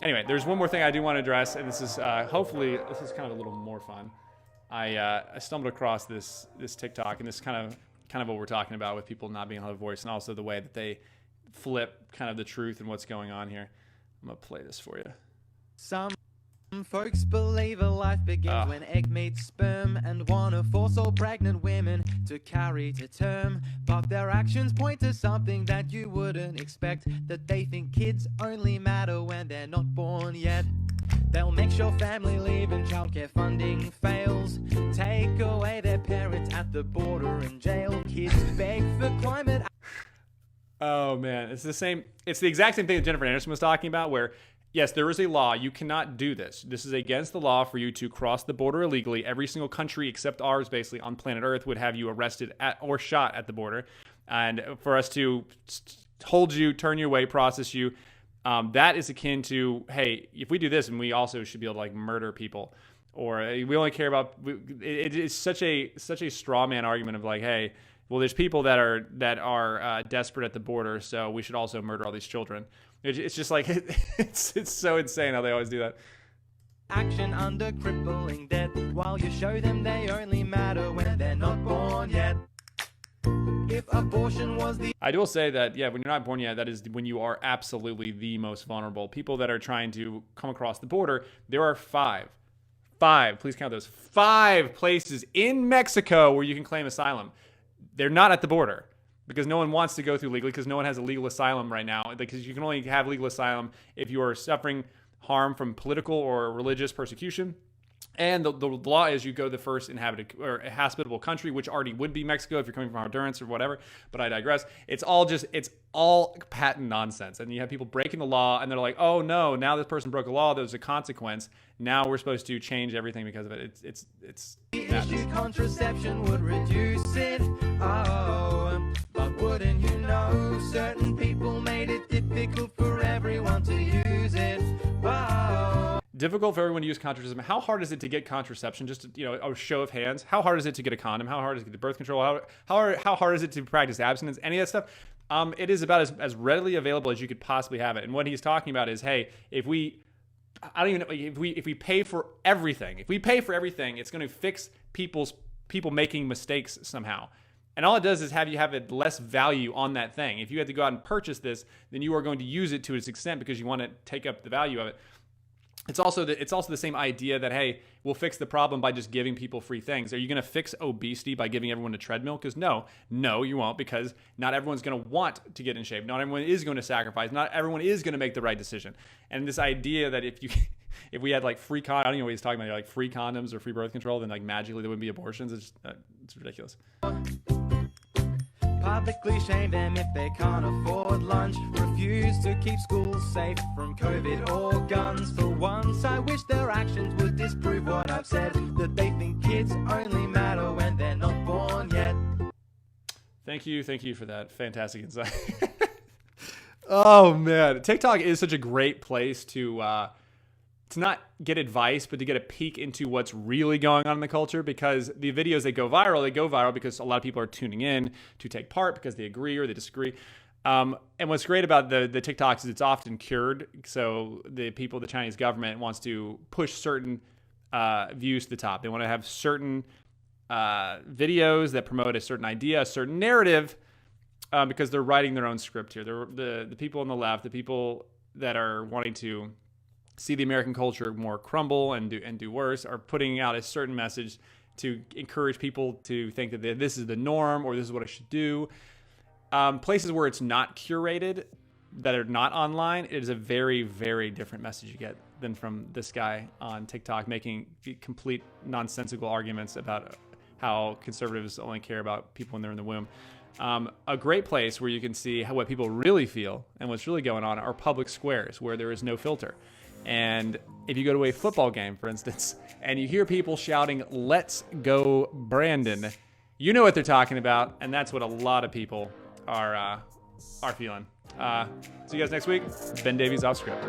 Anyway, there's one more thing I do want to address, and this is hopefully this is kind of a little more fun. I stumbled across this TikTok, and this is kind of what we're talking about with people not being able to have a voice, and also the way that they flip kind of the truth and what's going on here. I'm gonna play this for you. Some folks believe a life begins when egg meets sperm and wanna force all pregnant women to carry to term, but their actions point to something that you wouldn't expect, that they think kids only matter when they're not born yet. They'll make sure family leave and childcare funding fails, take away their parents at the border and jail kids, beg for climate. Oh man, it's the exact same thing that Jennifer Anderson was talking about, where yes, there is a law. You cannot do this. This is against the law for you to cross the border illegally. Every single country except ours, basically, on planet Earth would have you arrested or shot at the border. And for us to hold you, turn you away, process you, that is akin to, hey, if we do this, and we also should be able to like murder people. Or we only care about, it is such a straw man argument of like, hey, well, there's people that are desperate at the border, so we should also murder all these children. It's just like, it's so insane how they always do that. Action under crippling debt, while you show them they only matter when they're not born yet. If abortion was the... I will say that, yeah, when you're not born yet, that is when you are absolutely the most vulnerable. People that are trying to come across the border, there are five, please count those, 5 places in Mexico where you can claim asylum. They're not at the border, because no one wants to go through legally, because no one has a legal asylum right now. Because you can only have legal asylum if you are suffering harm from political or religious persecution. And the law is you go to the first inhabited or hospitable country, which already would be Mexico if you're coming from Honduras or whatever. But I digress. It's all patent nonsense. And you have people breaking the law, and they're like, oh no, now this person broke a law. There's a consequence. Now we're supposed to change everything because of it. It's issue contraception would reduce it. Oh, but wouldn't you know, certain people made it difficult for everyone to use it. Whoa. Difficult for everyone to use contraception. How hard is it to get contraception? Just a show of hands. How hard is it to get a condom? How hard is it to get birth control? How hard is it to practice abstinence? Any of that stuff. It is about as readily available as you could possibly have it. And what he's talking about is, hey, if we pay for everything, it's going to fix people making mistakes somehow. And all it does is have it less value on that thing. If you had to go out and purchase this, then you are going to use it to its extent because you want to take up the value of it. It's also the same idea that, hey, we'll fix the problem by just giving people free things. Are you going to fix obesity by giving everyone a treadmill? Because no, you won't, because not everyone's going to want to get in shape. Not everyone is going to sacrifice. Not everyone is going to make the right decision. And this idea that if we had like free I don't know what he's talking about, like free condoms or free birth control, then like magically there wouldn't be abortions. It's ridiculous. Publicly shame them if they can't afford lunch. Refuse to keep schools safe from COVID or guns. For once, I wish their actions would disprove what I've said, that they think kids only matter when they're not born yet. Thank you for that fantastic insight. Oh man, TikTok is such a great place to not get advice, but to get a peek into what's really going on in the culture, because the videos that go viral because a lot of people are tuning in to take part because they agree or they disagree. And what's great about the TikToks is it's often cured. So the Chinese government wants to push certain views to the top. They want to have certain videos that promote a certain idea, a certain narrative, because they're writing their own script here. They're the people on the left, the people that are wanting to see the American culture more crumble and do worse, are putting out a certain message to encourage people to think that this is the norm or this is what I should do. Places where it's not curated, that are not online, it is a very, very different message you get than from this guy on TikTok making complete nonsensical arguments about how conservatives only care about people when they're in the womb. A great place where you can see what people really feel and what's really going on are public squares where there is no filter. And if you go to a football game, for instance, and you hear people shouting, "Let's go, Brandon," you know what they're talking about, and that's what a lot of people are feeling. See you guys next week. Ben Davies off script.